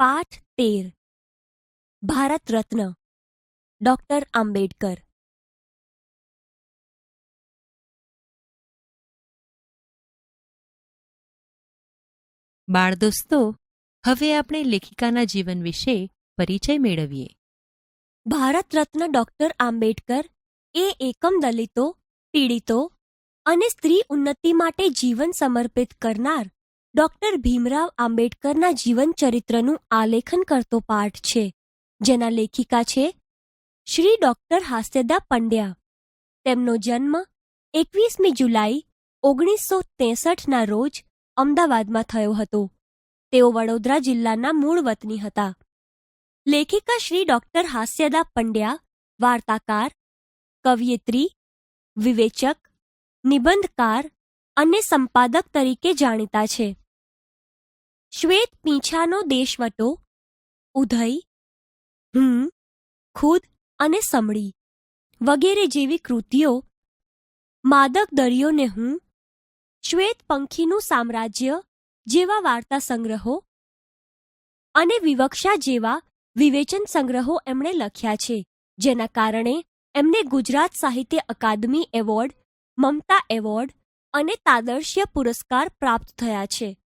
પાઠ 13 ભારત રત્ન ડોક્ટર આંબેડકર. બાળ દોસ્તો, હવે આપણે લેખિકાના જીવન વિશે પરિચય મેળવીએ. ભારત રત્ન ડોક્ટર આંબેડકર એ એકમ દલિતો, પીડિતો અને સ્ત્રી ઉન્નતિ માટે જીવન સમર્પિત કરનાર ડોક્ટર ભીમરાવ આંબેડકરના જીવન ચરિત્રનું આલેખન કરતો પાઠ છે, જેના લેખિકા છે શ્રી ડોક્ટર હાસ્યદા પંડ્યા. તેમનો જન્મ 21મી જુલાઈ 1963ના રોજ અમદાવાદમાં થયો હતો. તેઓ વડોદરા જિલ્લાના મૂળ વતની હતા. લેખિકા શ્રી ડોક્ટર હાસ્યદા પંડ્યા વાર્તાકાર, કવયિત્રી, વિવેચક, નિબંધકાર અને સંપાદક તરીકે જાણીતા છે. શ્વેત પીંછાનો દેશવટો, ઉધઈ, હું, ખુદ અને સમળી વગેરે જેવી કૃતિઓ, માદક દરિયોને હું, શ્વેત પંખીનું સામ્રાજ્ય જેવા વાર્તા સંગ્રહો અને વિવક્ષા જેવા વિવેચન સંગ્રહો એમણે લખ્યા છે, જેના કારણે એમને ગુજરાત સાહિત્ય અકાદમી એવોર્ડ, મમતા એવોર્ડ અને તાદર્શ્ય પુરસ્કાર પ્રાપ્ત થયા છે.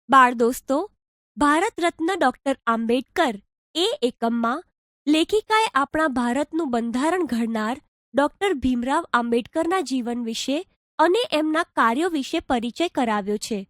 બાળ દોસ્તો, ભારત રત્ન ડોક્ટર આંબેડકર એ એકમમાં લેખિકાએ આપણા ભારતનું બંધારણ ઘડનાર ડોક્ટર ભીમરાવ આંબેડકરના જીવન વિશે અને એમના કાર્યો વિશે પરિચય કરાવ્યો છે.